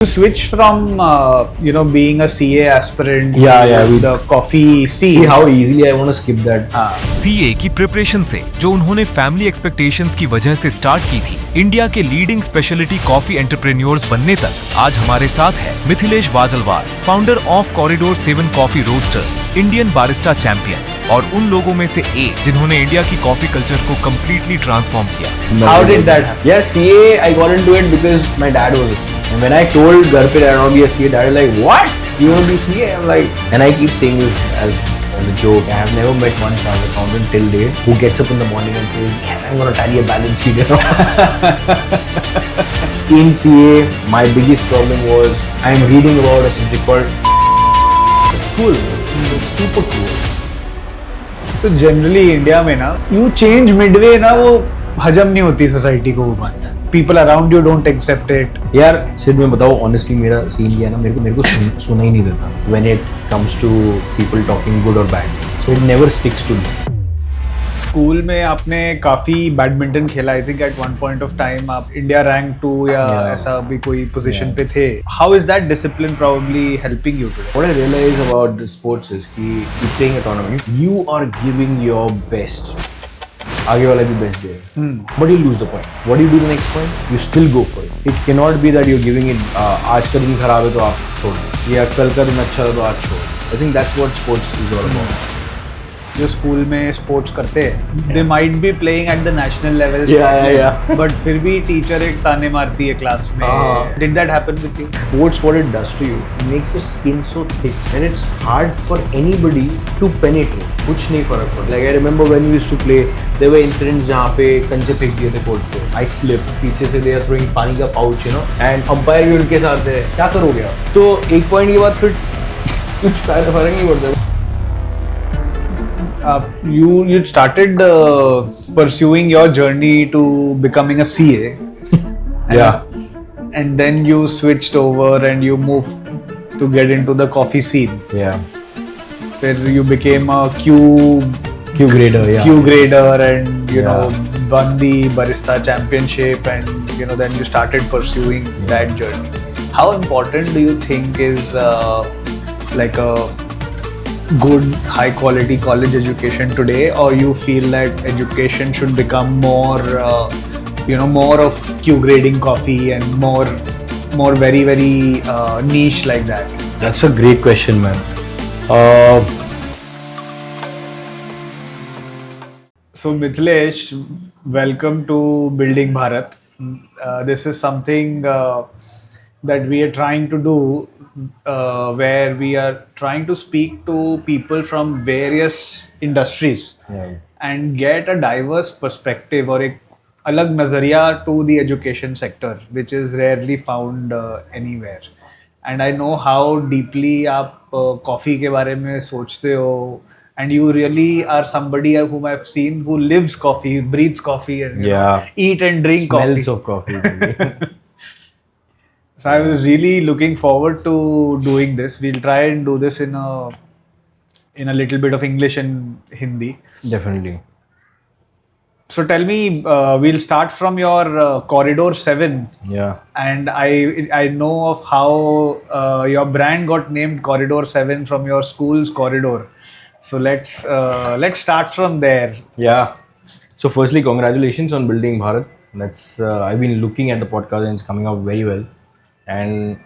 You switch from being a CA aspirant to the coffee scene. See how easily I want to skip that. CA की preparation से जो उन्होंने family expectations की वजह से start की थी, इंडिया के लीडिंग स्पेशलिटी कॉफी एंटरप्रेन्योर्स बनने तक आज हमारे साथ है Mithilesh Vajalwar, founder of corridor 7 coffee roasters, Indian barista champion और उन लोगों में से एक जिन्होंने इंडिया की कॉफी कल्चर को कम्प्लीटली ट्रांसफॉर्म किया। How did that happen? Yeah, CA, I got into it because my dad was a CA. And when I told घर पे I want to be a CA, dad is like, what? You want to be CA? I'm like, and I keep saying this as a joke. I have never met one chartered accountant till date who gets up in the morning and says, yes, I'm going to tally a balance sheet. In CA, my biggest problem was I'm reading about a subject called it's cool. It's super cool. तो generally India में ना you change Midway ना वो हजम नहीं होती society को वो बात। People around you don't accept it. यार सिर्फ मैं बताऊँ ऑनेस्टली मेरा सीन क्या है ना, मेरे को सुना ही नहीं देता when it comes to people talking good और bad, so it never sticks to me. School में आपने काफी बैडमिंटन खेला, I think at one point of time आप इंडिया रैंक 2 या ऐसा भी कोई पोजीशन पे थे। How is that discipline probably helping you today? What I realise about the sports is कि you playing a tournament, you are giving your best, आगे वाला भी बेस्ट दे, but you lose the point. What you do the next point, you still go for it. It can not be that you are giving it आज का दिन खराब है तो आप छोड़ दो, या कल का दिन अच्छा है तो आज छोड़। I think that's what sports is all about. जो स्कूल में स्पोर्ट्स करते हैं they might be playing at the national level, but फिर भी टीचर एक ताने मारती है क्लास में। Did that happen with you? Sports, what it does to you, it makes your skin so thick and it's hard for anybody to penetrate. कुछ नहीं फर्क पड़ता। Like I remember when we used to play, there were incidents जहाँ पे कंचे फेंक दिए थे कोर्ट पे, I slipped, पीछे से they are throwing पानी का pouch, you know, and umpire भी उनके साथ है, क्या करोगे आप? तो एक पॉइंट के बाद फिर कुछ फर्क नहीं पड़ता। You started pursuing your journey to becoming a CA. And then you switched over and you moved to get into the coffee scene. Then you became a Q grader, and you know won the Barista Championship, and then you started pursuing that journey. How important do you think is like a good high quality college education today, or you feel that education should become more more of Q grading coffee and more very niche like that? That's a great question, man. So Mithilesh, welcome to Building Bharat. This is something that we are trying to do, where we are trying to speak to people from various industries and get a diverse perspective or एक अलग नज़रिया to the education sector, which is rarely found anywhere. And I know how deeply आप coffee के बारे में सोचते हो, and you really are somebody whom I've seen who lives coffee, breathes coffee, and eat and drink coffee. Smells of coffee. So I was really looking forward to doing this. We'll try and do this in a little bit of English and Hindi. Definitely. So tell me, we'll start from your Corridor 7. And I know of how your brand got named Corridor 7 from your school's corridor. So let's start from there. So firstly, congratulations on Building Bharat. I've been looking at the podcast and it's coming out very well. And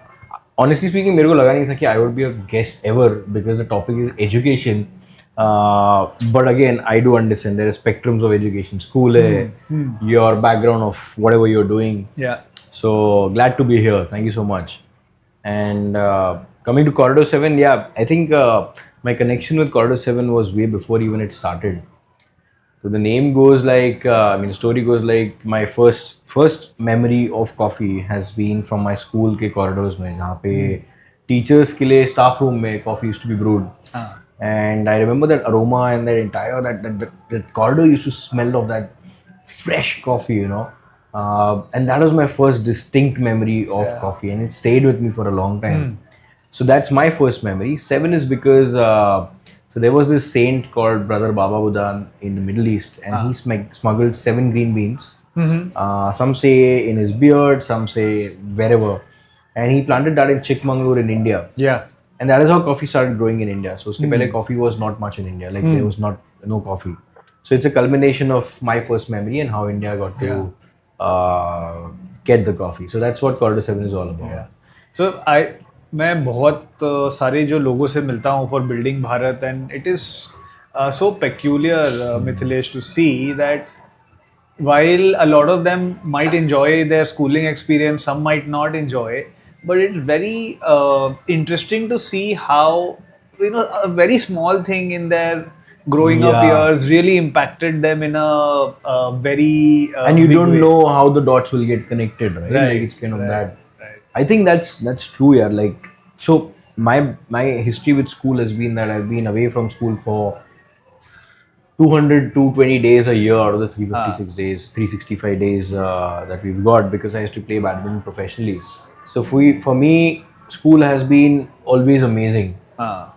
honestly speaking, मेरे को लगा नहीं था कि I would be a guest ever because the topic is education. But again, I do understand there are spectrums of education. School है, your background of whatever you're doing. So glad to be here. Thank you so much. And coming to Corridor 7, I think my connection with Corridor 7 was way before even it started. So the name goes like, the story goes like my first memory of coffee has been from my school के corridors में, जहाँ पे teachers के लिए staff room में coffee used to be brewed. And I remember that aroma and that entire that corridor used to smell of that fresh coffee, and that was my first distinct memory of coffee, and it stayed with me for a long time. So that's my first memory. 7 is because so there was this saint called Brother Baba Buddha in the Middle East, and he smuggled 7 green beans. Some say in his beard, some say wherever. and he planted that in Chikmagalur in India. Yeah. And that is how coffee started growing in India. So uske pehle coffee was not much in India. Like there was no coffee. So it's a culmination of my first memory and how India got to get the coffee. So that's what Corridor 7 is all about. Yeah. So मैं बहुत सारे जो लोगों से मिलता हूँ for building Bharat, and it is so peculiar, Mithilesh, to see that while a lot of them might enjoy their schooling experience, some might not enjoy, but it's very interesting to see how, you know, a very small thing in their growing up Yeah. years really impacted them in a very And you big don't way. know how the dots will get connected, right? Right, Like it's kind of right, that. right. I think that's true, yeah. Like so, my history with school has been that I've been away from school for 200, 220 days a year out of the 356 days, 365 days that we've got, because I used to play badminton professionally. So for me, school has been always amazing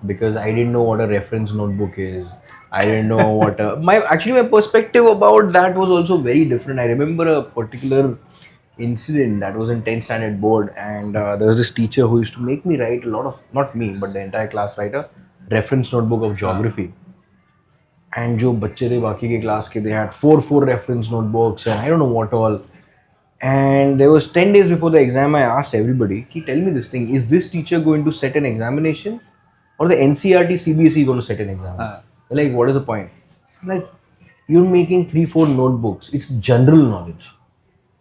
because I didn't know what a reference notebook is. I didn't know what my perspective about that was also very different. I remember a particular incident that was in 10th standard board, and there was this teacher who used to make me write a lot of, not me but the entire class, write a reference notebook of geography. And जो बच्चे थे बाकी के class के, they had four reference notebooks and I don't know what all. And there was 10 days before the exam, I asked everybody, tell me this thing, is this teacher going to set an examination or the NCERT CBSE going to set an exam? They're like, what is the point? I'm like, you're making 3-4 notebooks, it's general knowledge.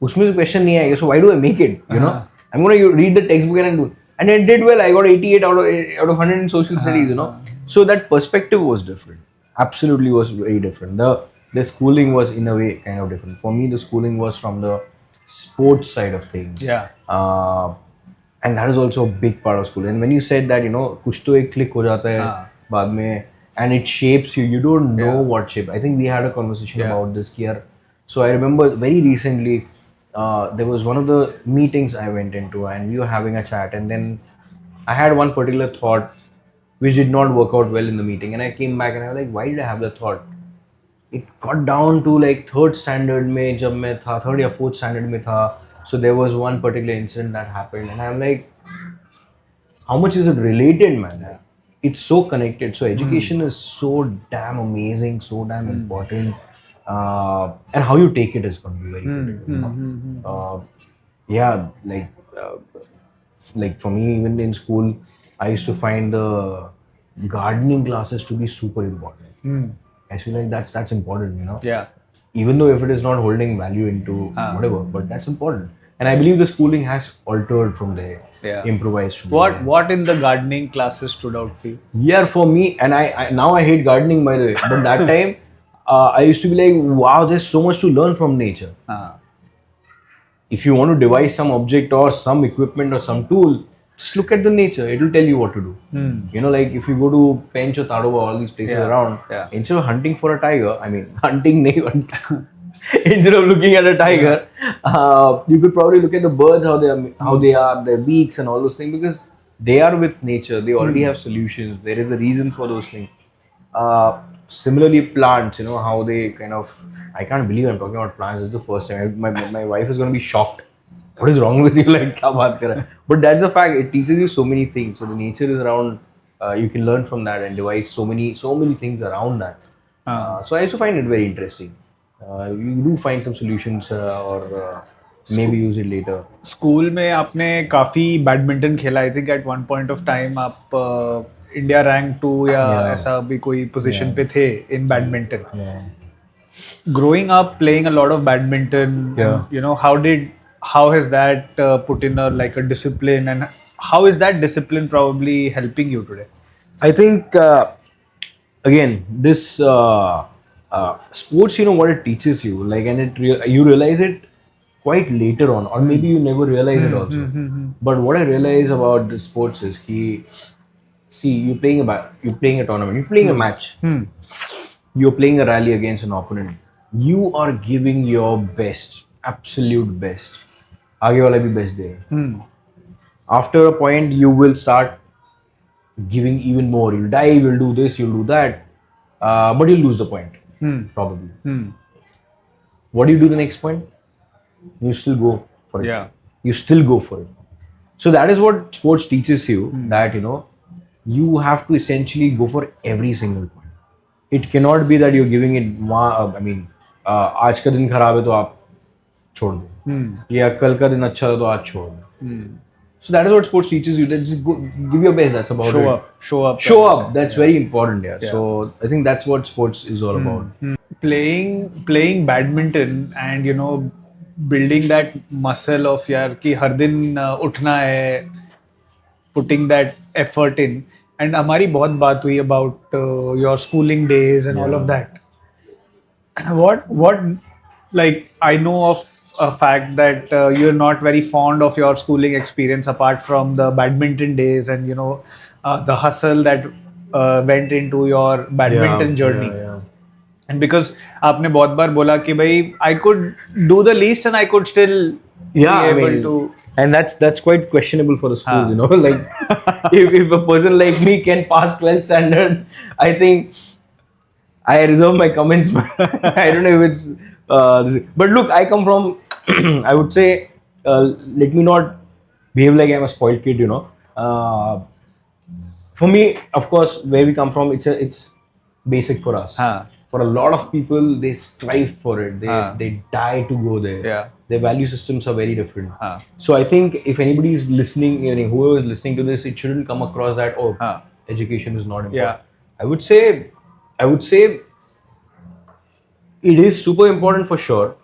उसमें से question नहीं आएगा, so why do I make it? You know, I'm going to read the textbook and do it. And I did well. I got 88 out of 100 in social studies. You know, so that perspective was different. Absolutely was very different. The schooling was in a way kind of different. For me, the schooling was from the sports side of things. Yeah. And that is also a big part of school. And when you said that, you know, कुछ तो एक click हो जाता है बाद में, and it shapes you. You don't know what shape. I think we had a conversation about this here. So I remember very recently, there was one of the meetings I went into, and we were having a chat, and then I had one particular thought which did not work out well in the meeting, and I came back and I was like, why did I have the thought? It got down to like third standard में जब मैं था, third या fourth standard में था. So there was one particular incident that happened, and I'm like, how much is it related, man? It's so connected. So education is so damn amazing, so damn important, and how you take it is going to be very critical. Yeah, like for me, even in school, I used to find the gardening classes to be super important. I feel like that's important, you know. Yeah. Even though if it is not holding value into whatever, but that's important. And I believe the schooling has altered from there, improvised from there. What in the gardening classes stood out for you? Yeah, for me, and I now I hate gardening, by the way, but that time I used to be like, wow, there's so much to learn from nature. If you want to devise some object or some equipment or some tool, just look at the nature. It will tell you what to do. You know, like if you go to Pench or Tadoba, all these places around, instead of hunting for a tiger, I mean, instead of looking at a tiger, you could probably look at the birds, how they are, their beaks and all those things, because they are with nature. They already have solutions. There is a reason for those things. Similarly, plants, you know, how they kind of, I can't believe I'm talking about plants. This is the first time. My wife is going to be shocked. What is wrong with you? Like, kya baat kar raha hai? But that's the fact. It teaches you so many things. So the nature is around. You can learn from that and devise so many things around that. So I used to find it very interesting. You do find some solutions or maybe use it later. School में आपने काफी badminton खेला. I think at one point of time आप India rank 2 या ऐसा भी कोई position पे थे in badminton. Growing up playing a lot of badminton, you know, how has that put in a discipline, and how is that discipline probably helping you today? I think again, this sports, you know what it teaches you, like, and you realize it quite later on, or maybe you never realize it also. But what I realize about the sports is you're playing a tournament, you're playing a match, you're playing a rally against an opponent. You are giving your best, absolute best. आगे वाला भी best देगा. After a point, you will start giving even more. You'll dive, you'll do this, you'll do that, but you'll lose the point, probably. What do you do the next point? You still go for it. You still go for it. So that is what sports teaches you, that you have to essentially go for every single point. It cannot be that you're giving it आज का दिन खराब है तो आप छोड़ दो, या कल का दिन अच्छा है तो आज छोड़ दो. So that is what sports teaches you. That just give your best. That's about it. Show up. That's very important. Yeah. So I think that's what sports is all about. Playing badminton and building that muscle of यार कि हर दिन उठना है, putting that effort in. And हमारी बहुत बात हुई about your schooling days and all of that. What like I know of a fact that you're not very fond of your schooling experience apart from the badminton days and the hustle that went into your badminton journey. And because आपने बहुत बार बोला कि भाई I could do the least and I could still be able to. And that's quite questionable for the school, like if a person like me can pass 12th standard, I think I reserve my comments. I don't know if it's but look, I come from I would say let me not behave like I'm a spoiled kid, for me, of course, where we come from, it's basic for us. For a lot of people, they strive for it, they die to go there. Their value systems are very different. So I think if anybody is listening, whoever is listening to this, it shouldn't come across that education is not important. I would say it is super important for sure.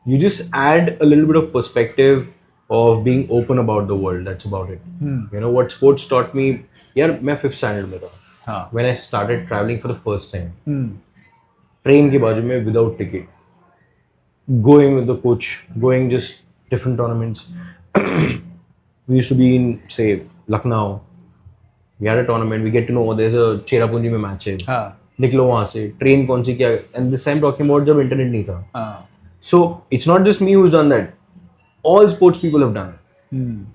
You just add a little bit of perspective of being open about the world. That's about it. What sports taught me, मैं 5th standard में था when I started traveling for the first time. Train के बाजू में without ticket, going with the coach, going just different tournaments. We used to be in, say, Lucknow. We had a tournament. We get to know there's a Cherrapunji में match है. निकलो वहाँ से, train कौन सी क्या, and this time talking about जब internet नहीं था. So it's not just me who's done that. All sports people have done it.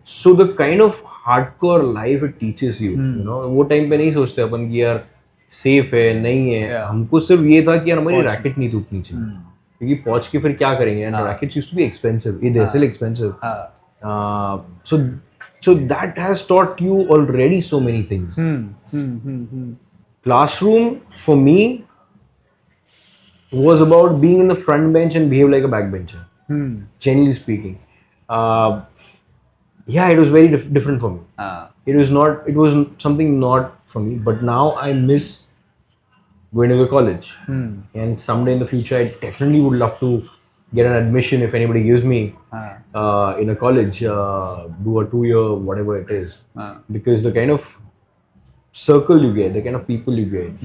So the kind of hardcore life it teaches you, वो टाइम पे नहीं सोचते अपन कि यार सेफ है नहीं है. हमको सिर्फ ये था कि यार हमारी रैकेट नहीं टूटनी चाहिए, क्योंकि पहुंच के फिर क्या करेंगे. And rackets used to be expensive. They're still expensive. So that has taught you already so many things. Classroom for me was about being in the front bench and behave like a backbencher. Generally speaking, it was very different for me. It was something not for me. But now I miss going to the college. And someday in the future, I definitely would love to get an admission if anybody gives me in a college, do a 2-year whatever it is, because the kind of circle you get, the kind of people you get,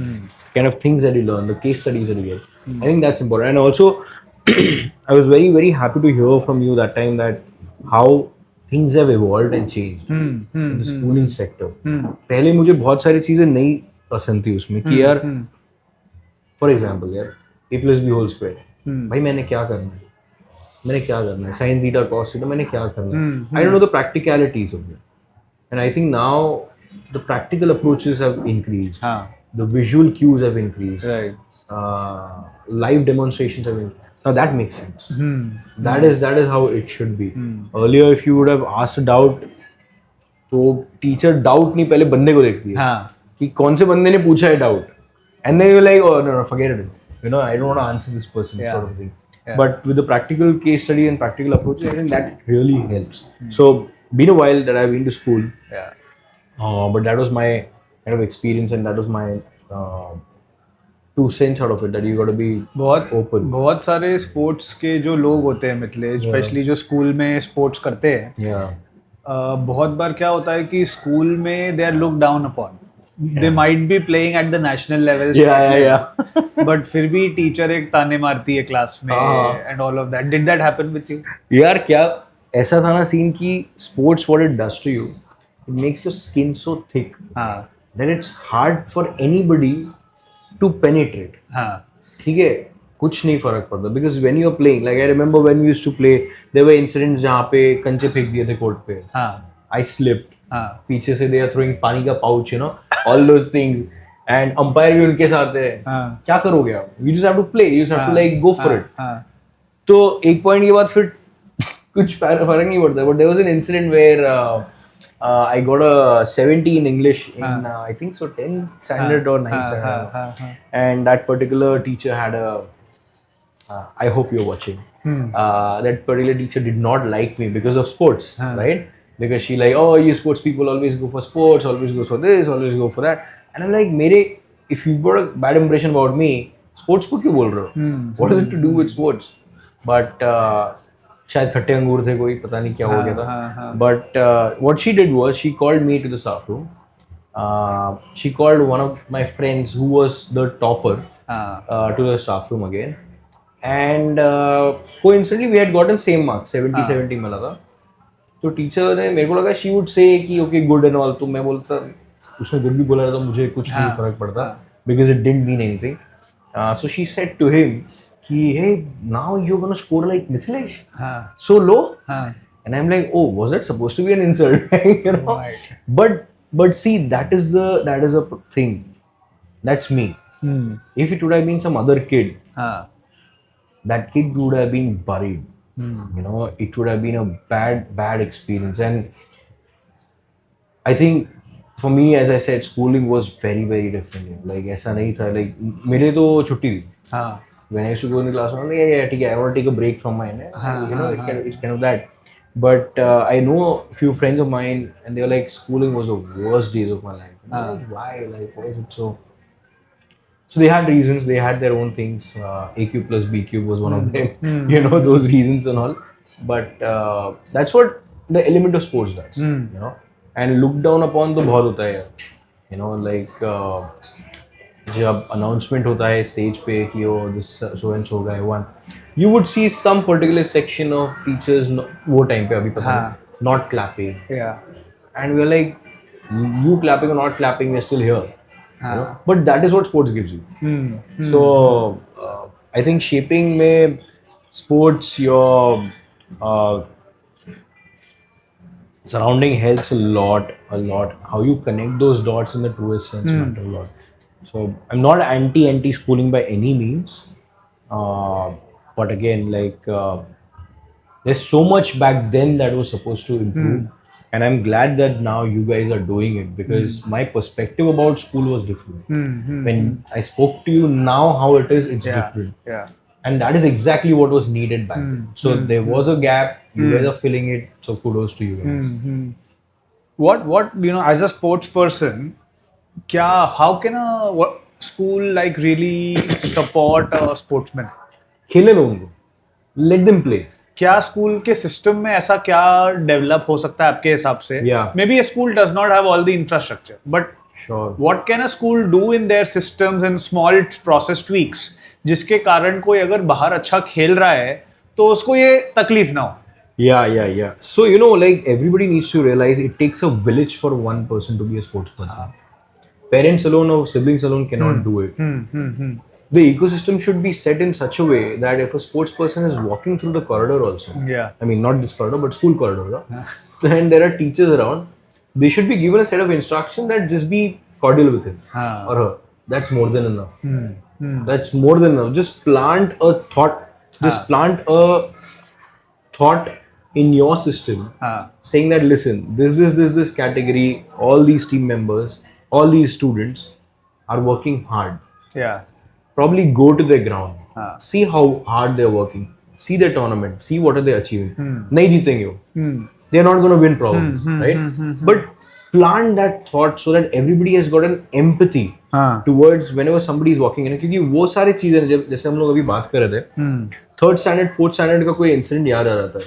kind of things that you learn, the case studies that you get, I think that's important. And also I was very, very happy to hear from you that time that how things have evolved and changed in the schooling sector. पहले मुझे बहुत सारी चीजें नहीं पसंद थी उसमें कि यार फॉर एग्जाम्पल यार A+B होल स्क्वायर, भाई मैंने क्या करना है sin theta cos theta, मैंने क्या करना है. I don't know the practicalities of it. And I think now the practical approaches have increased. The visual cues have increased. Live demonstrations have increased. Now that makes sense. That is how it should be. Earlier, if you would have asked a doubt, तो teacher doubt नहीं पहले बंदे को देखती है कि कौन से बंदे ने पूछा है doubt, and then you're like, oh no, forget it. I don't want to answer this person, sort of thing. But with the practical case study and practical approaches, I think that really helps. So been a while that I've been to school. But that was my kind of experience, and that was my 2 cents out of it, that you got to be open. बहुत सारे sports के जो लोग होते हैं Mithilesh, specially जो school में sports करते हैं, बहुत बार क्या होता है कि स्कूल में they are look down upon. They might be playing at the national level. But फिर भी टीचर एक ताने मारती है क्लास में and all of that. Did that happen with you? यार क्या ऐसा था ना सीन कि sports what it does to you, it makes your skin so thick that it's hard for anybody to penetrate. ठीक है, कुछ नहीं फर्क पड़ता, because when you're playing, like I remember when we used to play, there were incidents जहाँ पे कंचे फेंक दिए थे कोर्ट पे. I slipped. पीछे से they are throwing पानी का pouch, all those things, and umpire भी उनके साथ है. क्या करोगे आप? You just have to play. You just have to like go for it. तो एक पॉइंट के बाद फिर कुछ फर्क नहीं पड़ता. But there was an incident where I got a 70 in English in I think so 10th standard or 9th standard, and that particular teacher had a. I hope you're watching. That particular teacher did not like me because of sports, right? Because she like, oh, you sports people always go for sports, always go for this, always go for that, and I'm like, mere, if you got a bad impression about me, sports को क्यों बोल रहे हो? What is it to do with sports? But शायद खट्टे अंगूर थे कोई, पता नहीं क्या हो गया था. But what she did was she called me to the staff room. She called one of my friends who was the topper to the staff room again. And coincidentally we had gotten same marks, 70 मिला था. तो teacher ने, मेरे को लगा she would say कि okay good and all, तो मैं बोलता उसने good भी बोला था, मुझे कुछ नहीं फर्क पड़ता because it didn't mean anything. So she said to him कि hey, now you're gonna score like Mithilesh, so low. And I'm like, oh, was that supposed to be an insult? You know? Right. But see, that is a thing. That's me. If it would have been some other kid, that kid would have been buried. You know, it would have been a bad experience. And I think for me, as I said, schooling was very, very different. Like ऐसा नहीं था. Like मेरे तो छुट्टी थी. When I used to go in the class, I'm like, yeah, ठीक है, I want to take a break from mine. You know, it's kind of that. But I know a few friends of mine, and they were like, schooling was the worst days of my life. Like, why? Like, why is it so? So they had reasons, they had their own things. AQ plus BQ was one of them, you know, those reasons and all. But that's what the element of sports does, you know. And look down upon तो बहुत होता है, you know, like जब announcement होता है stage पे कि oh this so and so guy won, you would see some particular section of teachers वो time पे अभी पता नहीं not clapping. Yeah. And we're like, you clapping or not clapping, we're still here. You know? But that is what sports gives you. So I think shaping में sports, your surrounding helps a lot. How you connect those dots in the truest sense matter a lot. So I'm not anti schooling by any means, but again, like there's so much back then that was supposed to improve. And I'm glad that now you guys are doing it, because my perspective about school was different. When I spoke to you now, how it is, it's different. Yeah. And that is exactly what was needed back then. So there was a gap. You guys are filling it. So kudos to you guys. What you know, as a sports person, how can a school like really support a sportsman? खेले लोगों को, let them play. क्या school के system में ऐसा क्या develop हो सकता है आपके हिसाब से? May be A school does not have all the infrastructure, but what can a school do in their systems and small process tweaks, जिसके कारण कोई अगर बाहर अच्छा खेल रहा है तो उसको ये तकलीफ ना हो? Yeah. So you know, like everybody needs to realize it takes a village for one person to be a sports person. Parents alone or siblings alone cannot do it. The ecosystem should be set in such a way that if a sports person is walking through the corridor also, I mean not this corridor but school corridor, and there are teachers around, they should be given a set of instruction that just be cordial with him or her. That's more than enough. That's more than enough. Just plant a thought. Just plant a thought in your system, saying that listen, this category, all these team members, all these students are working hard. Probably go to the ground, see how hard they're working, see their tournament, see what are they achieving. Nahi jeetenge wo. They're not going to win probably, right? But plant that thought so that everybody has got an empathy towards whenever somebody is walking in. क्योंकि वो सारी चीजें जैसे हम लोग अभी बात कर रहे थे, 3rd standard 4th standard का कोई इंसिडेंट याद आ रहा था.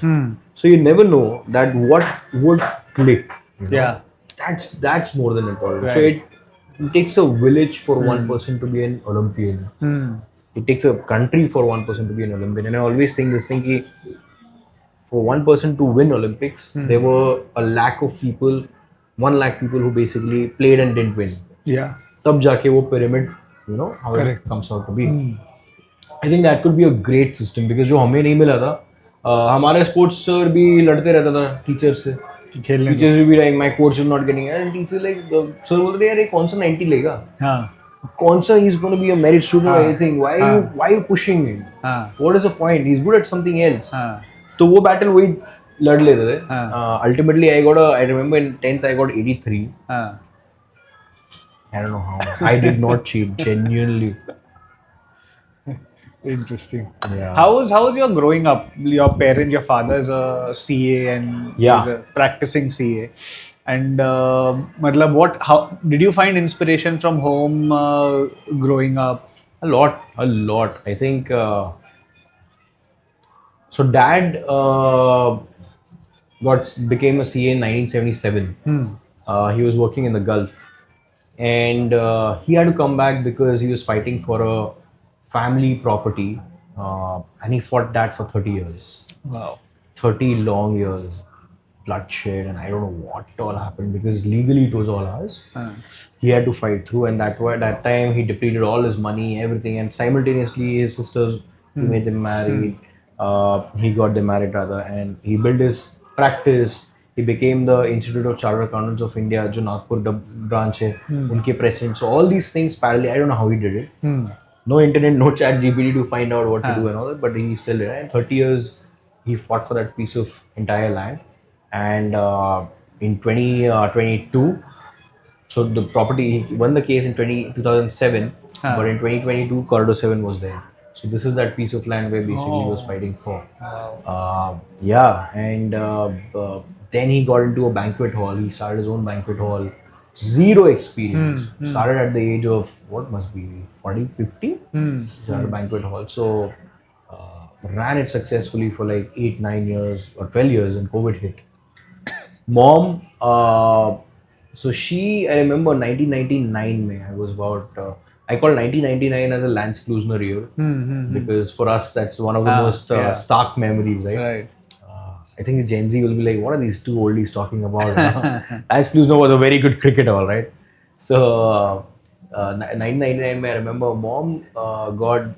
So you never know that what would click. That's more than important. So it takes a village for one person to be an Olympian. It takes a country for one person to be an Olympian. And I always think this thing ki for one person to win Olympics, there were a lakh of people, 1 lakh people who basically played and didn't win. तब जाके वो pyramid, you know, how it comes out to be. I think that could be a great system, because जो हमें नहीं मिला था, हमारे sports sir भी लड़ते रहता था टीचर से. Teachers will be like, my coach is not getting it, and teachers like, sir बोलते थे यार ये कौन सा 90 लेगा, कौन सा he's going to be a merit student or anything, why are you pushing him, what is the point, he's good at something else. तो वो battle वही लड़ लेते थे. हाँ. Ultimately, I remember in 10th I got 83. हाँ. I don't know how. I did not cheat, genuinely. Interesting. Yeah. How's your growing up? Your parents, your father's a CA and Yeah. he's a practicing CA. And matlab how did you find inspiration from home growing up? A lot. I think. So dad became a CA in 1977. He was working in the Gulf, and he had to come back because he was fighting for a family property, and he fought that for 30 years. Wow. 30 long years, bloodshed, and I don't know what all happened because legally it was all ours. He had to fight through, and that time he depleted all his money, everything, and simultaneously his sisters, he made them married. He got them married rather, and he built his practice. He became the Institute of Chartered Accountants of India, जो Nagpur branch है, उनके president. So all these things parallel. I don't know how he did it. No internet, no chat GPT to find out what to do and all that, but he still did it. And 30 years he fought for that piece of entire land. And in 2022, so the property, he won the case in 2007, but in 2022, Corridor 7 was there. So this is that piece of land where basically he was fighting for. Wow. Yeah, and then he got into a banquet hall. He started his own banquet hall. Zero experience. Started at the age of, what must be, 40, 50? Started a banquet hall. So ran it successfully for like 8, 9 years or 12 years, and COVID hit. Mom, so she, I remember 1999 mein, I was about, I call 1999 as a Lance Klusner year, because for us that's one of the most stark memories, right? Right. I think the Gen Z will be like, what are these two oldies talking about? Lance Klusner was a very good cricketer, all right? So 1999 mein, I remember mom got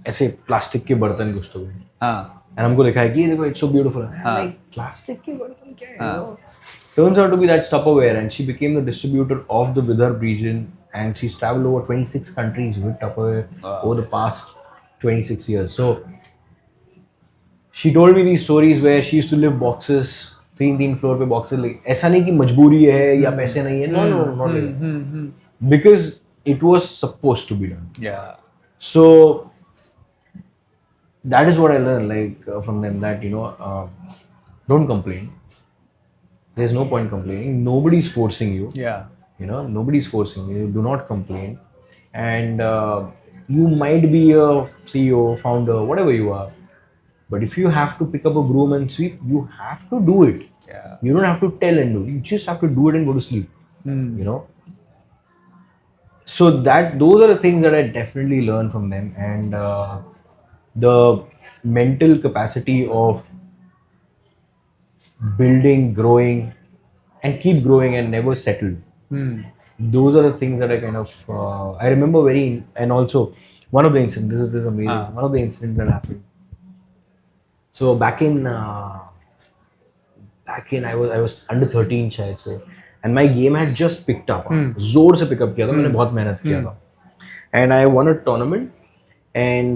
ऐसे plastic के बर्तन कुछ तो, and हमको लिखा है कि ये देखो it's so beautiful. Like plastic के बर्तन क्या है? You know? Turns out to be that Tupperware, and she became the distributor of the Vidarbh region, and she's traveled over 26 countries with Tupperware over the past 26 years. So she told me these stories where she used to live boxes, 3 floor पे boxes. Like ऐसा नहीं कि मजबूरी है या पैसे नहीं है. No, not really. Because it was supposed to be done. Yeah. So that is what I learned, like from them, that don't complain. There's no point complaining. Nobody's forcing you. Yeah. Nobody's forcing you. Do not complain. And you might be a CEO, founder, whatever you are. But if you have to pick up a broom and sweep, you have to do it. Yeah. You don't have to tell and do. You just have to do it and go to sleep. So those are the things that I definitely learned from them. And the mental capacity of building, growing, and keep growing and never settle. Those are the things that I kind of I remember and also one of the incidents. This is amazing. One of the incidents that happened. So back in I was under 13 शायद से, and my game had just picked up. जोर से pick up किया था, मैंने बहुत मेहनत किया था, and I won a tournament. And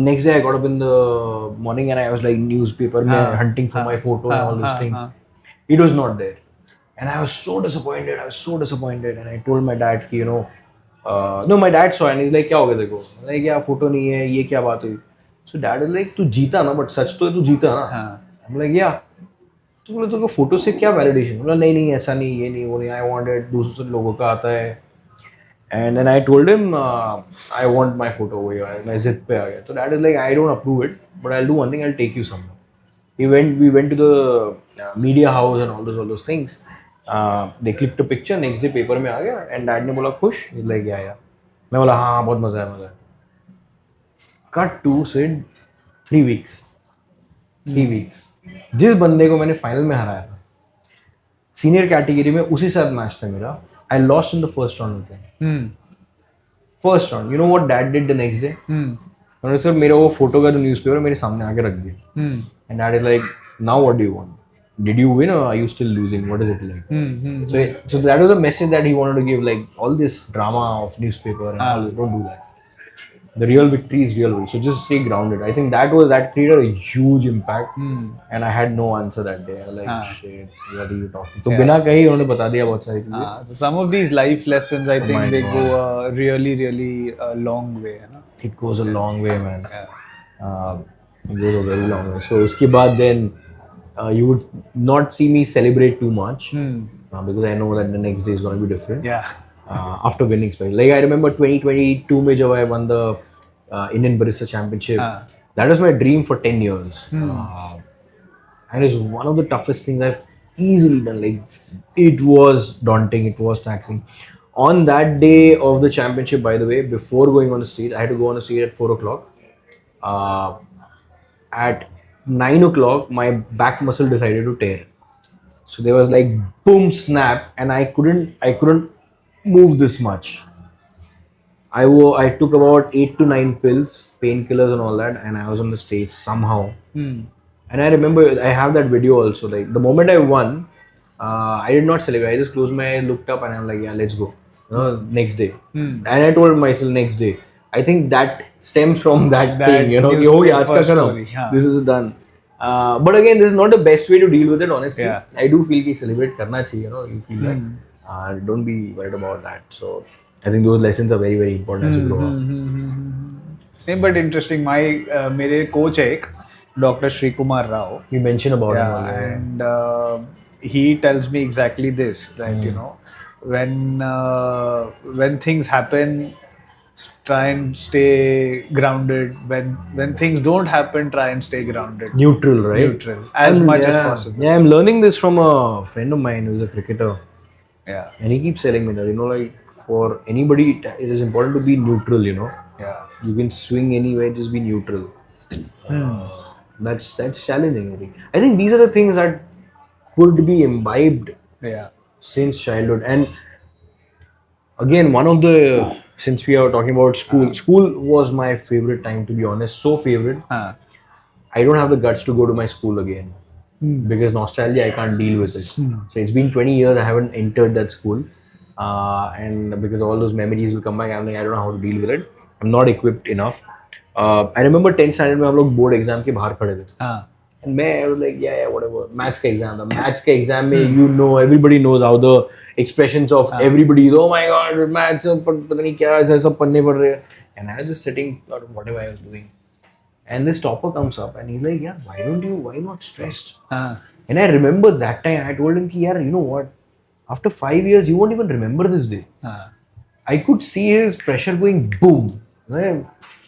next day I got up in the morning and I was like newspaper hunting for my photo and all those things. It was not there, and I was so disappointed. And I told my dad कि no, my dad saw and he's like क्या हो गया देखो, like क्या photo नहीं है, ये क्या बात हुई? So dad is like, तू जीता ना, but सच तो है तू जीता ना. I'm like yeah. तो बोले तो फोटो से क्या वैलिडेशन? बोला नहीं ऐसा नहीं, ये नहीं, वो नहीं, I wanted दूसरे लोगों का आता है. And then I told him I want my photo over here. मैं zip पे आ गया. So dad is like, I don't approve it, but I'll do one thing, I'll take you somewhere. We went to the media house and all those things. They clicked a picture. Next day paper में आ गया. And dad ने बोला खुश? He's like yeah. मैं बोला हाँ बहुत मजा है. Cut to Sid 3 weeks. 3 weeks. जिस बंदे को मैंने फाइनल में हराया था, सीनियर कैटेगरी में, उसी साथ मैच था मेरा. I lost in the first round with them. First round. You know what dad did the next day? उन्होंने सर मेरा वो फोटो का जो न्यूज़पेपर मेरे सामने आके रख दिया. And dad is like, now what do you want? Did you win or are you still losing? What is it like? So that was a message that he wanted to give, like all this drama of newspaper and all. Don't do that. The real victory is real victory. So just stay grounded. I think that created a huge impact. And I had no answer that day. I was like, shit, what are you talking? तो बिना कहीं उन्होंने बता दिया बहुत सारी चीजें. So some of these life lessons, I think my they God. go a really long way. है ना? It goes a long way, man. Yeah. It goes a very long way. So उसके बाद then you would not see me celebrate too much because I know that the next day is going to be different. Yeah. After winning special. Like I remember 2022 में जब I won the Indian Barista Championship. That was my dream for 10 years. And it's one of the toughest things I've easily done. Like it was daunting, it was taxing. On that day of the championship, by the way, before going on the stage, I had to go on the stage at 4 o'clock. At 9 o'clock, my back muscle decided to tear. So there was like boom, snap, and I couldn't move this much. I took about 8 to 9 pills, painkillers and all that, and I was on the stage somehow. And I remember I have that video also. Like the moment I won, I did not celebrate. I just closed my eyes, looked up, and I'm like, yeah, let's go. Next day. And I told myself next day. I think that stems from that thing, you know. कि, oh, yeah, आज का करो. This is done. But again, this is not the best way to deal with it, honestly. Yeah. I do feel कि celebrate करना चाहिए, you know. You feel that. Don't be worried about that. So I think those lessons are very important as you grow up. But interesting. My मेरे coach है एक Dr. Sri Kumar Rao. You mentioned about him earlier. And he tells me exactly this, right? You know, when things happen, try and stay grounded. When things don't happen, try and stay grounded. Neutral, right? Neutral as much as possible. Yeah, I'm learning this from a friend of mine who's a cricketer. Yeah. And he keeps telling me that, you know, like for anybody, it is important to be neutral, you know. Yeah. You can swing anywhere, just be neutral. That's challenging, I think. I think these are the things that could be imbibed since childhood. And again, since we are talking about school was my favorite time, to be honest, so favorite. I don't have the guts to go to my school again because nostalgia, I can't deal with it. So it's been 20 years, I haven't entered that school. And because all those memories will come back, I'm like, I don't know how to deal with it. I'm not equipped enough. I remember 10th standard में हम लोग board exam के बाहर खड़े थे. And I was like, yeah, whatever. Maths का exam था. Maths का exam में, you know, everybody knows how the expressions of everybody is, oh my god, maths, पता नहीं क्या ऐसा सब पढ़ने पड़ रहे हैं. And I was just sitting, whatever I was doing. And this topper comes up and he's like, yeah, why not stressed? And I remember that time I told him, yeah, you know what? After 5 years, you won't even remember this day. I could see his pressure going boom.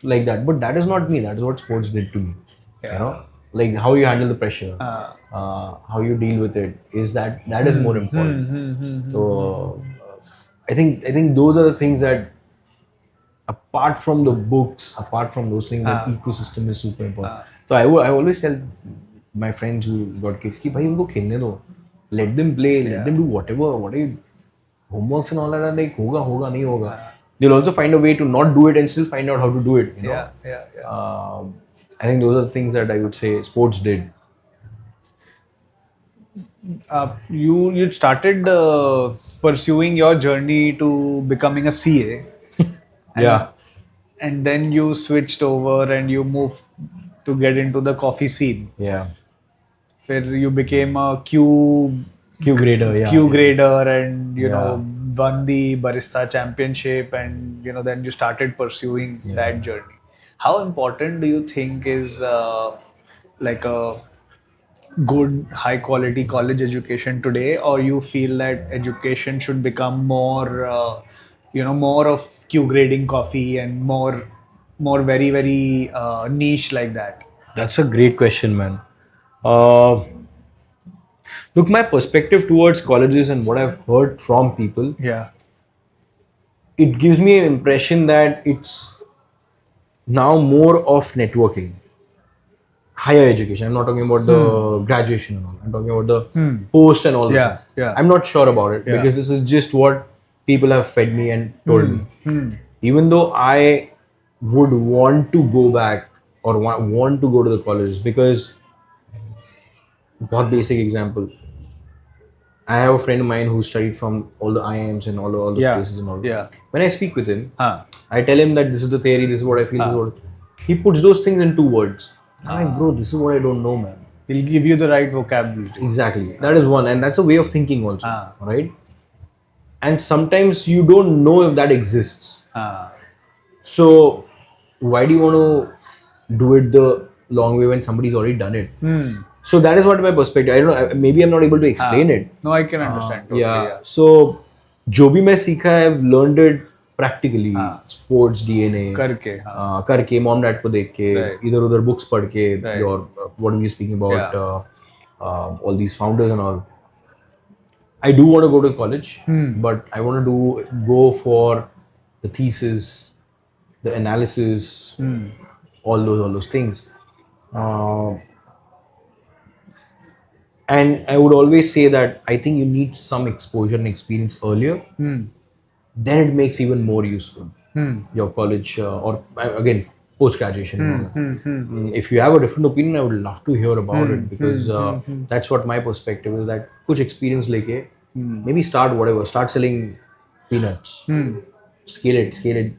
Like that, but that is not me. That is what sports did to me. You know, like how you handle the pressure, how you deal with it. That is more important. So I think those are the things that, apart from the books, apart from those things, the ecosystem is super important. So I always tell my friends who got kids, कि भाई उनको खेलने दो, let them play, let them do whatever homeworks and all that. Like होगा नहीं होगा. They'll also find a way to not do it and still find out how to do it. You know? Yeah. I think those are the things that I would say sports did. You started pursuing your journey to becoming a CA. And then you switched over and you moved to get into the coffee scene. Yeah. Where you became a Q grader, and you know, won the Barista Championship, and you know, then you started pursuing that journey. How important do you think is like a good high quality college education today, or you feel that education should become more more of Q grading coffee and more very niche like that? That's a great question, man. Look, my perspective towards colleges and what I've heard from people, it gives me an impression that it's now more of networking. Higher education. I'm not talking about the graduation and all. I'm talking about the post and all this. I'm not sure about it because this is just what people have fed me and told me. Even though I would want to go back or want to go to the colleges, because बहुत basic example, I have a friend of mine who studied from all the IIMs and all those Yeah. places and all. Yeah. When I speak with him, Huh. I tell him that this is the theory, this is what I feel, this is what he puts those things in 2 words. I'm like, bro, this is what I don't know, man. He'll give you the right vocabulary. Exactly. That is one, and that's a way of thinking also, Ah. right? And sometimes you don't know if that exists. Huh. So why do you want to do it the long way when somebody's already done it? So that is what my perspective. I don't know. Maybe I'm not able to explain it. No, I can understand. Totally, Yeah. So जो भी मैं सीखा है, I've learned it practically. Sports DNA. करके. करके mom dad को देख के, Right. इधर उधर books पढ़ के, Right. your what we were speaking about, all these founders and all. I do want to go to college, but I want to go for the thesis, the analysis, all those things. And I would always say that I think you need some exposure and experience earlier. Then it makes even more useful. Your college or again post graduation. If you have a different opinion, I would love to hear about it because that's what my perspective is. That kuch experience leke maybe start selling peanuts. Scale it,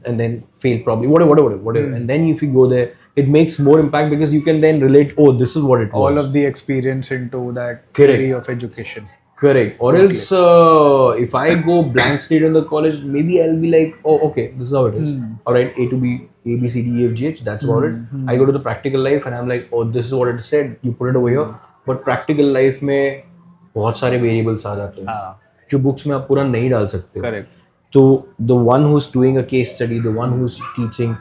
and then fail probably, whatever. And then if you go there, it makes more impact because you can then relate. Oh, this is what it was. All of the experience into that theory of education. Correct. Or else, if I go blank slate in the college, maybe I'll be like, oh, okay, this is how it is. All right, A to B, A, B, C, D, E, F, G, H. That's about it. I go to the practical life and I'm like, oh, this is what it said. You put it over here. But practical life में बहुत सारे variables आ जाते हैं जो books में आप पूरा नहीं डाल सकते. Correct. So the one who's doing a case study, the one who's teaching,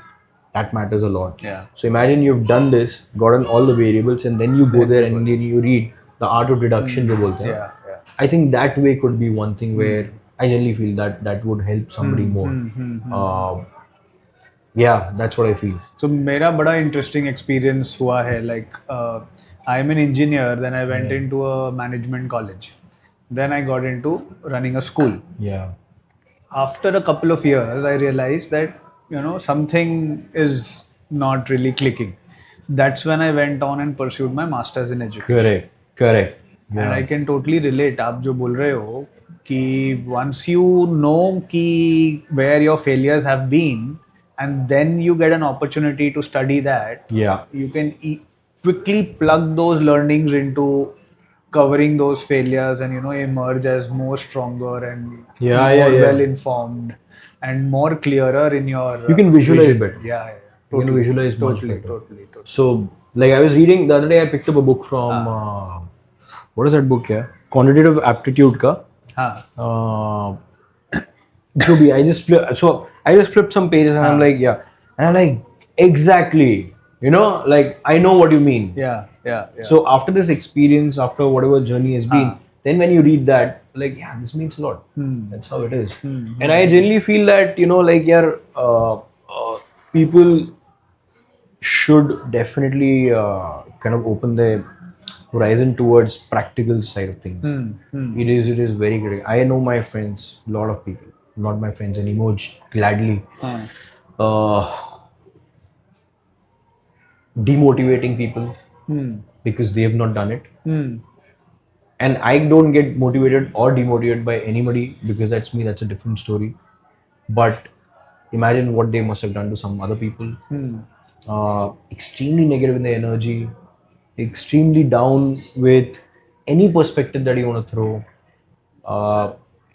that matters a lot. Yeah. So imagine you've done this, gotten all the variables, and then you go there and then you read the art of deduction. जो बोलते हैं. Yeah. I think that way could be one thing where I generally feel that would help somebody more. Yeah, that's what I feel. So मेरा बड़ा interesting experience हुआ है. Like I'm an engineer, then I went into a management college, then I got into running a school. Yeah. After a couple of years, I realized that something is not really clicking. That's when I went on and pursued my masters in education. Correct. Yeah. And I can totally relate. आप जो बोल रहे हो कि once you know कि where your failures have been, and then you get an opportunity to study that, Yeah. you can quickly plug those learnings into covering those failures and emerge as more stronger and more well informed and more clearer in your You can visualize better. Yeah. You can visualize much totally, better. totally. So, like I was reading the other day, I picked up a book from what is that book? Yeah, quantitative aptitude ka. I just flipped some pages and I'm like, yeah, and I'm like, exactly. Like I know what you mean. Yeah. So after this experience, after whatever journey has been, then when you read that, like, yeah, this means a lot. That's how it is. And I generally feel that, like, people should definitely kind of open their horizon towards practical side of things. It is very great. I know my friends, a lot of people, not my friends anymore, gladly. Demotivating people because they have not done it. And I don't get motivated or demotivated by anybody because that's me, that's a different story. But imagine what they must have done to some other people. Extremely negative in their energy, extremely down with any perspective that you want to throw.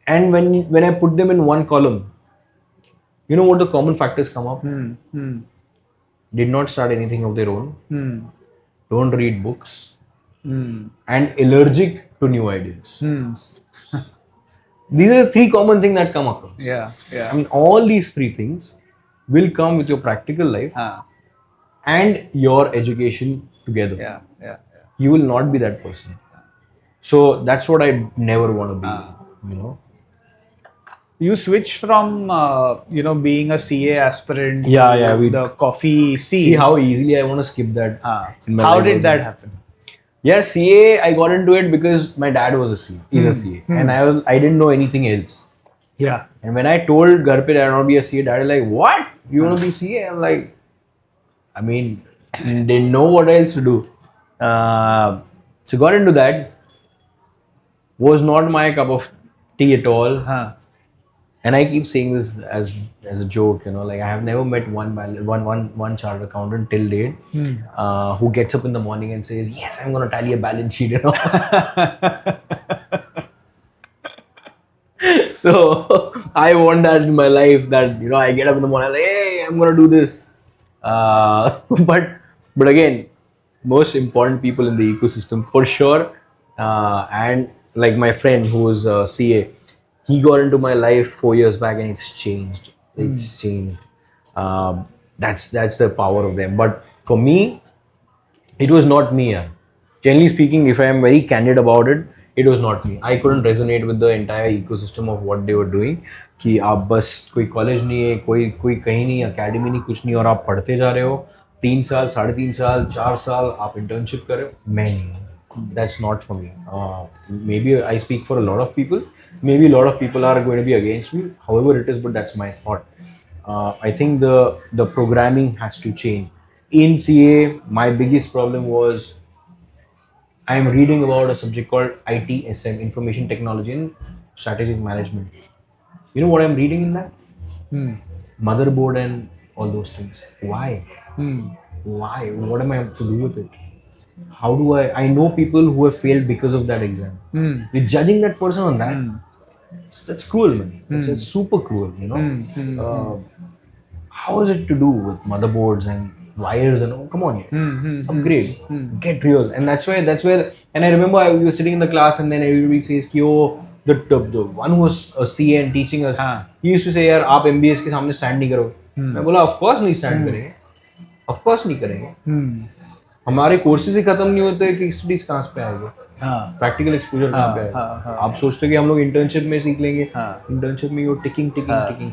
And when I put them in one column, you know what the common factors come up? Did not start anything of their own, don't read books, and allergic to new ideas. These are the 3 common things that come across. Yeah. I mean, all these 3 things will come with your practical life and your education together. Yeah. You will not be that person. So that's what I never want to be, You switched from being a CA aspirant to the coffee scene. See how easily I want to skip that. How did that happen? Yeah, CA, I got into it because my dad was a CA. He's a CA. And I didn't know anything else. Yeah. And when I told Ghar pe I want to be a CA, dad was like, what? You want to be CA? I'm like, I mean, didn't know what else to do. So got into that. was not my cup of tea at all. हाँ. And I keep saying this as a joke, you know, like I have never met one chartered accountant till date who gets up in the morning and says, yes, I'm going to tally a balance sheet, you know. So I want that in my life, that, you know, I get up in the morning, like, hey, I'm going to do this. But again, most important people in the ecosystem for sure. And like my friend who was CA, he got into my life 4 years back and it's changed. It's changed. That's the power of them. But for me, it was not me. Yeah. Generally speaking, if I am very candid about it, it was not me. I couldn't resonate with the entire ecosystem of what they were doing. कि आप बस कोई college नहीं है, कोई कहीं नहीं, academy नहीं, कुछ नहीं, और आप पढ़ते जा रहे हो 3 साल, 3.5 साल, 4 साल आप इंटर्नशिप कर रहे हो. मैं नहीं. That's not for me. Maybe I speak for a lot of people. Maybe a lot of people are going to be against me. However it is, but that's my thought. I think the programming has to change. In CA, my biggest problem was I am reading about a subject called ITSM, Information Technology and Strategic Management. You know what I'm reading in that? Motherboard and all those things. Why? Why? What am I to do with it? How do I know people who have failed because of that exam. You're judging that person on that. That's cruel, man. It's super cruel, you know. How is it to do with motherboards and wires and come on, upgrade, get real. And that's where. And I remember we were sitting in the class and then everybody says, "Ki oh, the one who was a CA and teaching us, he used to say, यार आप MBS के सामने stand नहीं करो." मैं बोला, "Of course नहीं stand करेंगे, of course नहीं करेंगे." हमारे कोर्सेज ही खत्म नहीं होते कि स्टडीज कहाँ पे आएगा, प्रैक्टिकल एक्सपोजर कहाँ पे आएगा. आप सोचते कि हम लोग इंटर्नशिप में सीख लेंगे, इंटर्नशिप में वो ticking.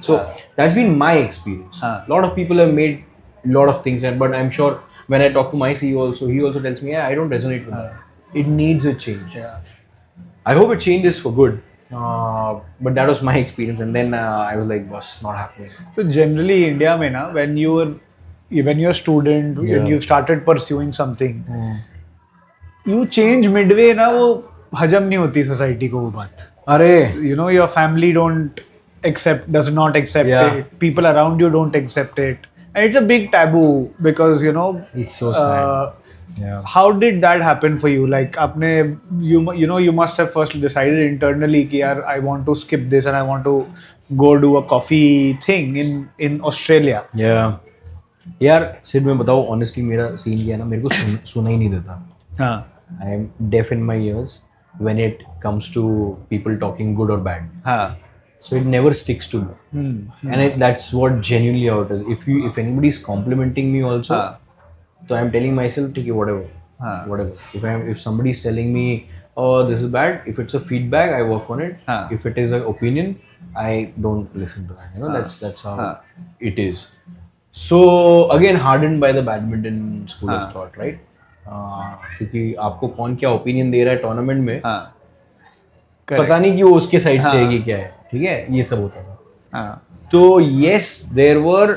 So that's been my experience. Lot of people have made lot of things, but I am sure when I talk to my CEO also, he also tells me, I don't resonate with that. It needs a change. I hope it changes for good. But that was my experience, and then I was like, "Boss, not happening." So generally, India में ना, when you're a student, when you started pursuing something, you change midway ना, वो हजम नहीं होती society को वो बात. अरे, you know, your family does not accept it. People around you don't accept it, and it's a big taboo because, you know, it's so sad. How did that happen for you? Like, आपने you know, you must have first decided internally कि यार I want to skip this and I want to go do a coffee thing in Australia. Yeah. यार सिर्फ मैं बताऊँ honestly, मेरा scene क्या है ना, मेरे को सुना ही नहीं देता. हाँ, I am deaf in my ears when it comes to people talking good और बैड. हाँ, so it never sticks to me. And that's what genuinely how it is. If anybody is complimenting me also, so I'm telling myself, take it, whatever. If somebody is telling me, oh, this is bad, if it's a feedback, I work on it. If it is an opinion, I don't listen to that. You know, that's how it is. So again, hardened by the badminton school of thought, right? क्योंकि आपको कौन क्या opinion दे रहा है tournament में, पता नहीं कि वो उसके साइड से है कि क्या है. ठीक है, ये सब होता था. तो yes, there were,